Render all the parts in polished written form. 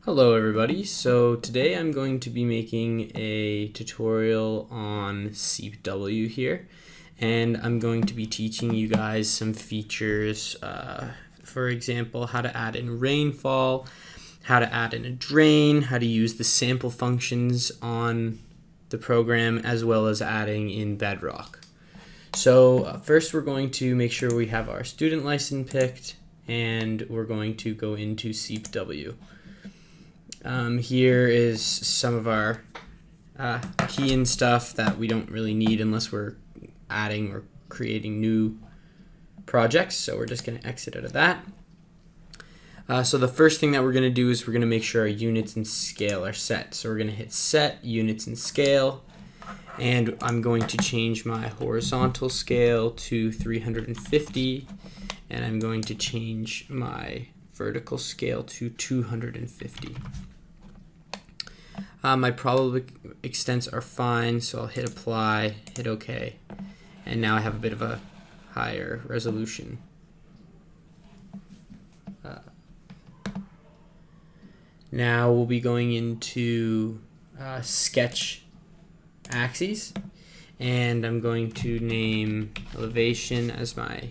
Hello everybody, so today I'm going to be making a tutorial on SEEPW here, and I'm going to be teaching you guys some features, for example, how to add in rainfall, how to add in a drain, how to use the sample functions on the program, as well as adding in Bedrock. So first we're going to make sure we have our student license picked, and we're going to go into SEEPW. Here is some of our key and stuff that we don't really need unless we're adding or creating new projects. So we're just going to exit out of that. So the first thing that we're going to do is we're going to make sure our units and scale are set. So we're going to hit set units and scale, and I'm going to change my horizontal scale to 350, and I'm going to change my vertical scale to 250. My probable extents are fine, so I'll hit apply, hit OK, and now I have a bit of a higher resolution. Now we'll be going into sketch axes, and I'm going to name elevation as my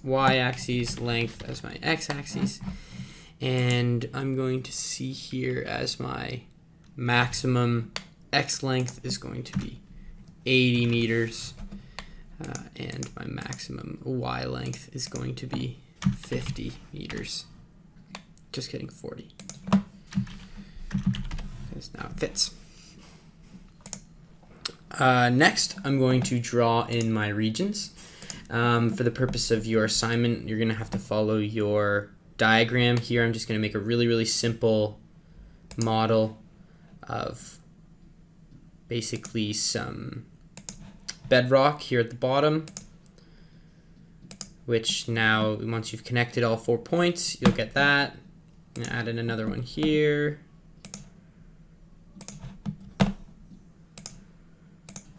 y-axis, length as my x-axis, and I'm going to see here as my maximum x length is going to be 80 meters, and my maximum y length is going to be 50 meters. Just kidding, 40. Because now it fits. Next, I'm going to draw in my regions. For the purpose of your assignment, you're going to have to follow your diagram. Here I'm just going to make a really simple model of basically some bedrock here at the bottom, which now once you've connected all 4 points, you'll get that. I'm gonna add in another one here,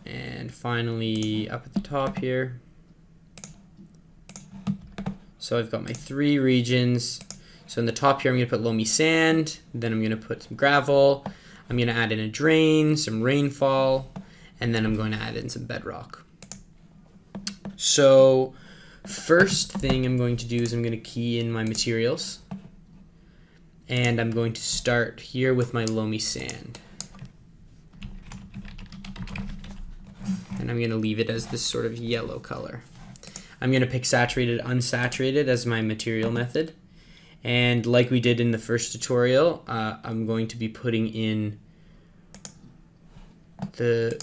and finally up at the top here. So I've got my 3 regions. So in the top here I'm going to put loamy sand, then I'm going to put some gravel, I'm going to add in a drain, some rainfall, and then I'm going to add in some bedrock. So first thing I'm going to do is I'm going to key in my materials, and I'm going to start here with my loamy sand. And I'm going to leave it as this sort of yellow color. I'm going to pick saturated, unsaturated as my material method. And like we did in the first tutorial, I'm going to be putting in the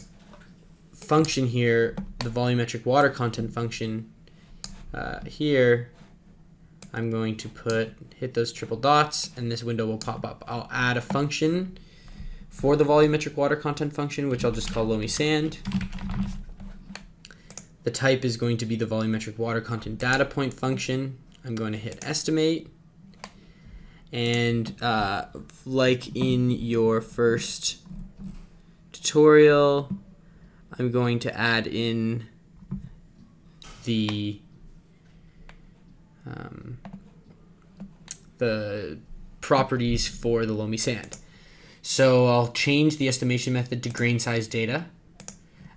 function here, the volumetric water content function here. I'm going to hit those triple dots, and this window will pop up. I'll add a function for the volumetric water content function, which I'll just call loamy sand. The type is going to be the volumetric water content data point function. I'm going to hit estimate. And like in your first tutorial, I'm going to add in the properties for the loamy sand. So I'll change the estimation method to grain size data.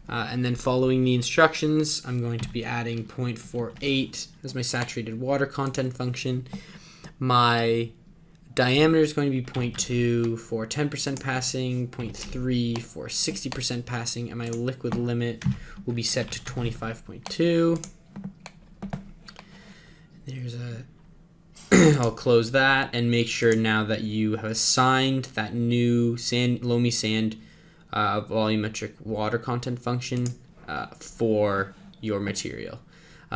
And then following the instructions, I'm going to be adding 0.48 as my saturated water content function. My diameter is going to be 0.2 for 10% passing, 0.3 for 60% passing, and my liquid limit will be set to 25.2. There's a I'll close that and make sure now that you have assigned that new loamy sand volumetric water content function for your material.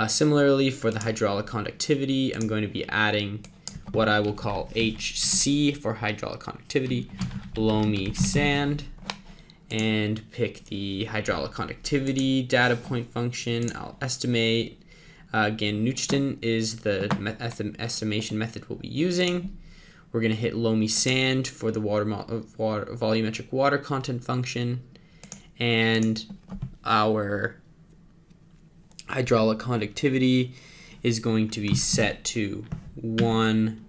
Similarly, for the hydraulic conductivity, I'm going to be adding what I will call HC for hydraulic conductivity, loamy sand, and pick the hydraulic conductivity data point function. I'll estimate. Again, Newton is the estimation method we'll be using. We're going to hit loamy sand for the volumetric water content function, and our hydraulic conductivity is going to be set to 1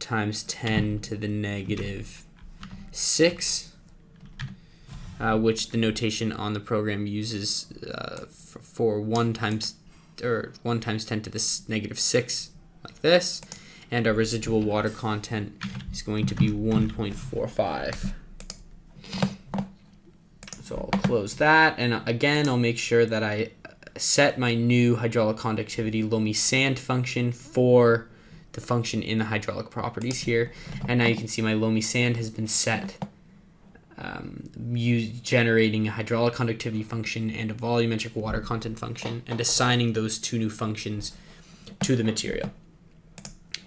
times 10 to the negative 6, which the notation on the program uses for 1 times 10 to the negative 6, like this. And our residual water content is going to be 1.45. So I'll close that, and again I'll make sure that I set my new hydraulic conductivity loamy sand function for the function in the hydraulic properties here. And now you can see my loamy sand has been set, generating a hydraulic conductivity function and a volumetric water content function, and assigning those two new functions to the material.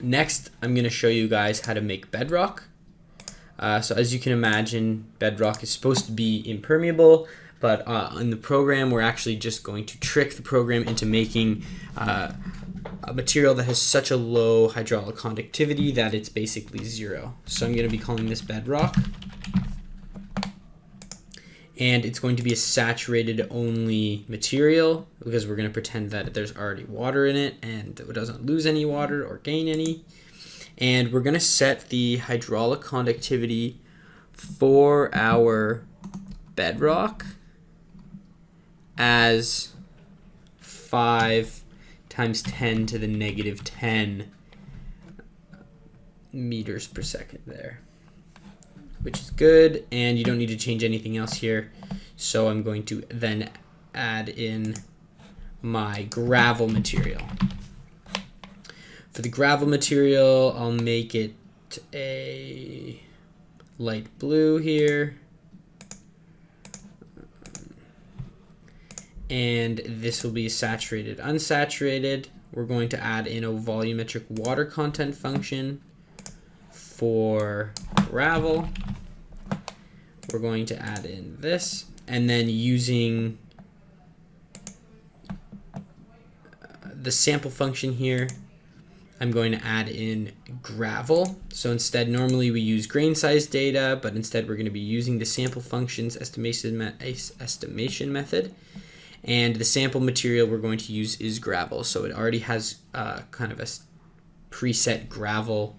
Next, I'm going to show you guys how to make bedrock. So as you can imagine, bedrock is supposed to be impermeable, but in the program, we're actually just going to trick the program into making a material that has such a low hydraulic conductivity that it's basically 0. So I'm going to be calling this bedrock. And it's going to be a saturated only material, because we're going to pretend that there's already water in it and it doesn't lose any water or gain any. And we're going to set the hydraulic conductivity for our bedrock as 5 times 10 to the negative 10 meters per second there, which is good, and you don't need to change anything else here. So I'm going to then add in my gravel material. For the gravel material, I'll make it a light blue here. And this will be saturated, unsaturated. We're going to add in a volumetric water content function for gravel. We're going to add in this, and then using the sample function here, I'm going to add in gravel. So instead, normally we use grain size data, but instead we're going to be using the sample functions estimation method. And the sample material we're going to use is gravel. So it already has kind of a preset gravel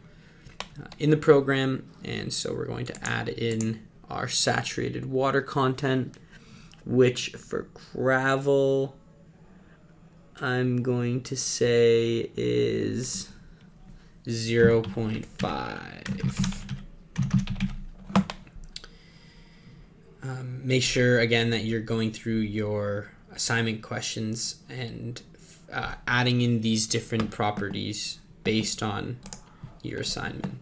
in the program. And so we're going to add in our saturated water content, which for gravel, I'm going to say is 0.5. Make sure again that you're going through your assignment questions and adding in these different properties based on your assignment.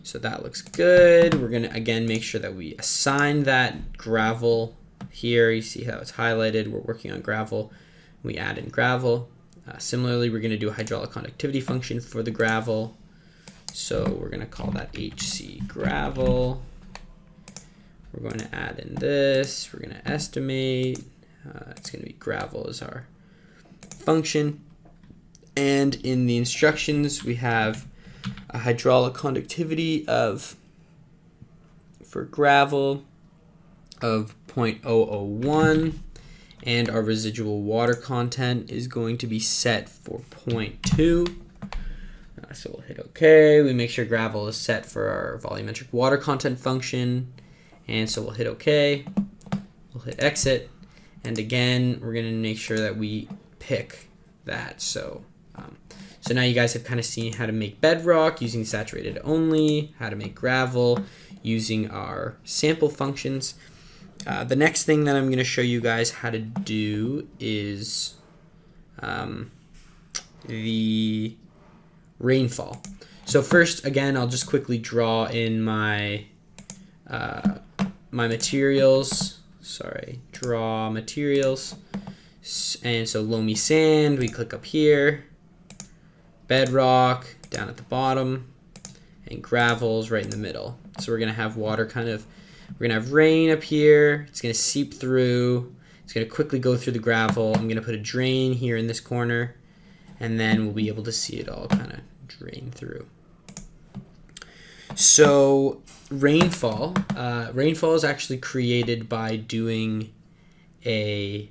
So that looks good. We're going to again make sure that we assign that gravel here. You see how it's highlighted. We're working on gravel. We add in gravel. Similarly, we're going to do a hydraulic conductivity function for the gravel. So we're going to call that HC gravel. We're going to add in this. We're going to estimate. It's going to be gravel as our function. And in the instructions, we have a hydraulic conductivity for gravel of 0.001. And our residual water content is going to be set for 0.2. So we'll hit OK. We make sure gravel is set for our volumetric water content function. And so we'll hit OK. We'll hit exit. And again, we're going to make sure that we pick that. So now you guys have kind of seen how to make bedrock using saturated only, how to make gravel using our sample functions. The next thing that I'm going to show you guys how to do is the rainfall. So first, again, I'll just quickly draw in my my materials. Draw materials. And so loamy sand, we click up here. Bedrock down at the bottom, and gravel's right in the middle. So we're going to have water we're going to have rain up here. It's going to seep through. It's going to quickly go through the gravel. I'm going to put a drain here in this corner, and then we'll be able to see it all kind of drain through. So rainfall is actually created by doing a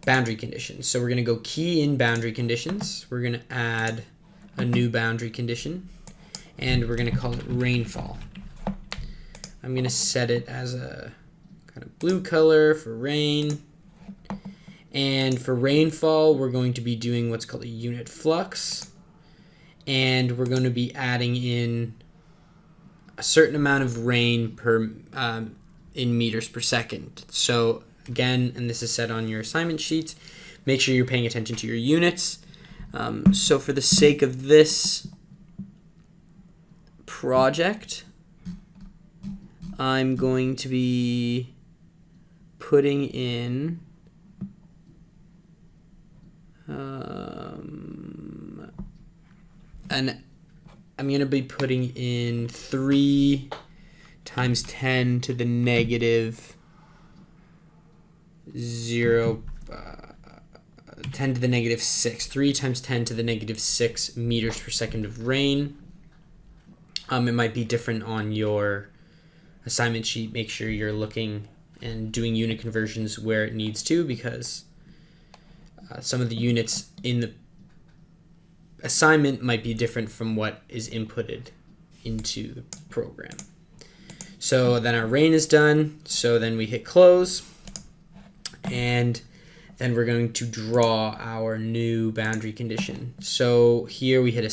boundary condition. So we're going to go key in boundary conditions. We're going to add a new boundary condition. and we're going to call it rainfall. I'm going to set it as a kind of blue color for rain. And for rainfall, we're going to be doing what's called a unit flux. And we're going to be adding in a certain amount of rain per in meters per second. So again, and this is set on your assignment sheets, make sure you're paying attention to your units. So for the sake of this project, I'm going to be putting in and I'm going to be putting in 3 times 10 to the negative 0, 10 to the negative 6. 3 times 10 to the negative 6 meters per second of rain. It might be different on your assignment sheet. Make sure you're looking and doing unit conversions where it needs to, because some of the units in the assignment might be different from what is inputted into the program. So then our rain is done. So then we hit close, and then we're going to draw our new boundary condition. So here we have a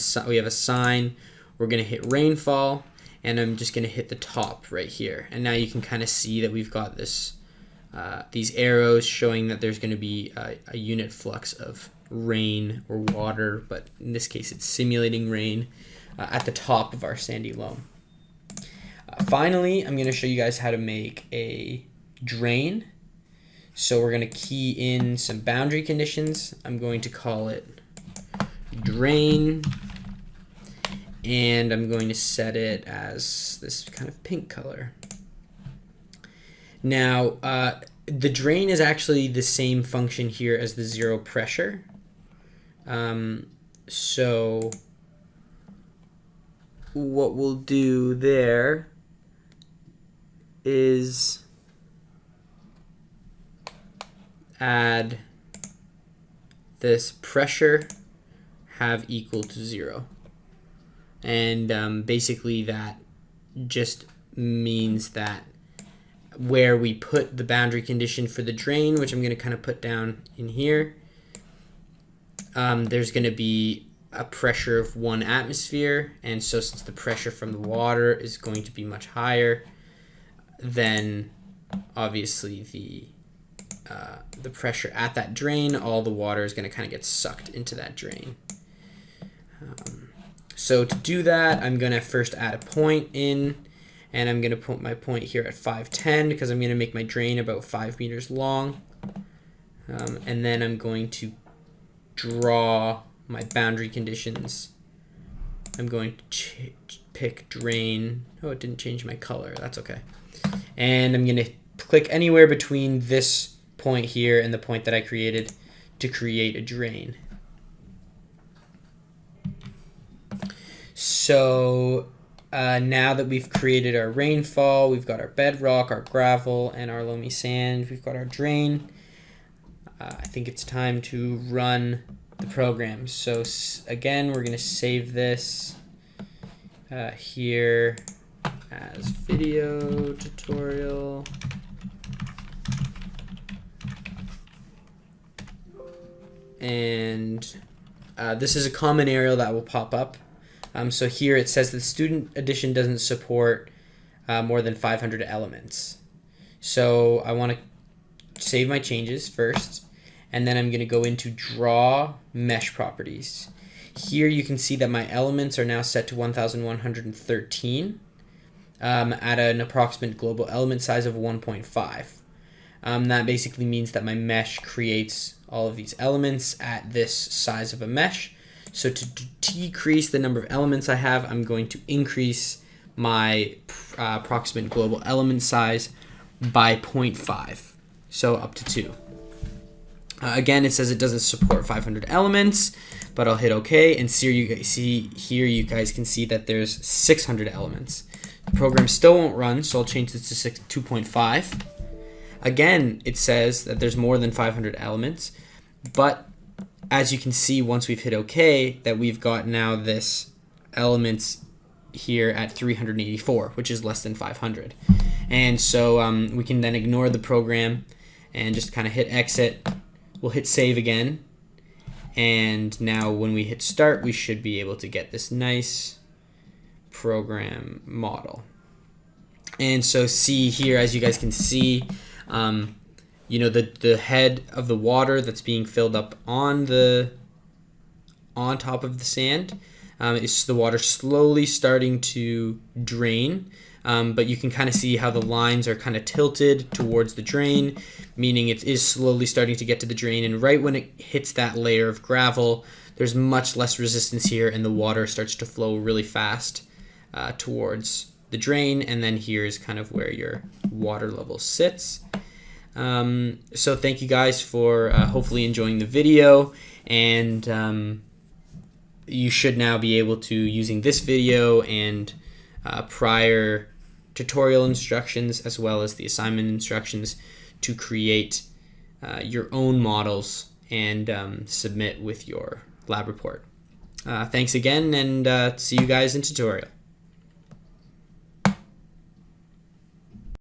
sign. We're going to hit rainfall, and I'm just going to hit the top right here. And now you can kind of see that we've got this these arrows showing that there's going to be a unit flux of rain or water, but in this case it's simulating rain at the top of our sandy loam. Finally, I'm going to show you guys how to make a drain. So we're going to key in some boundary conditions. I'm going to call it drain, and I'm going to set it as this kind of pink color. Now, the drain is actually the same function here as the zero pressure. So what we'll do there is add this pressure have equal to 0. And basically that just means that where we put the boundary condition for the drain, which I'm going to kind of put down in here, there's going to be a pressure of 1 atmosphere, and so since the pressure from the water is going to be much higher, then obviously the pressure at that drain, all the water is going to kind of get sucked into that drain. So to do that, I'm going to first add a point in, and I'm going to put my point here at 510 because I'm going to make my drain about 5 meters long. And then I'm going to draw my boundary conditions. I'm going to pick drain. Oh, it didn't change my color. That's okay. And I'm going to click anywhere between this point here and the point that I created to create a drain. So now that we've created our rainfall, we've got our bedrock, our gravel, and our loamy sand, we've got our drain, I think it's time to run the program. So again, we're going to save this here as video tutorial. And this is a common error that will pop up. So here it says the student edition doesn't support more than 500 elements. So I want to save my changes first, and then I'm going to go into draw mesh properties. Here you can see that my elements are now set to 1113 at an approximate global element size of 1.5. That basically means that my mesh creates all of these elements at this size of a mesh. So to decrease the number of elements I have, I'm going to increase my approximate global element size by 0.5, so up to 2. Again, it says it doesn't support 500 elements, but I'll hit OK, and here you guys can see that there's 600 elements. The program still won't run, so I'll change this to 2.5. Again, it says that there's more than 500 elements, but as you can see once we've hit OK, that we've got now this elements here at 384, which is less than 500. And so we can then ignore the program and just kind of hit exit. We'll hit save again. And now when we hit start, we should be able to get this nice program model. And so see here, as you guys can see, you know, the head of the water that's being filled up on top of the sand, is the water slowly starting to drain. But you can kind of see how the lines are kind of tilted towards the drain, meaning it is slowly starting to get to the drain. And right when it hits that layer of gravel, there's much less resistance here, and the water starts to flow really fast towards the drain. And then here's kind of where your water level sits. So thank you guys for hopefully enjoying the video, and you should now be able to, using this video and prior tutorial instructions as well as the assignment instructions, to create your own models and submit with your lab report. Thanks again, and see you guys in tutorial.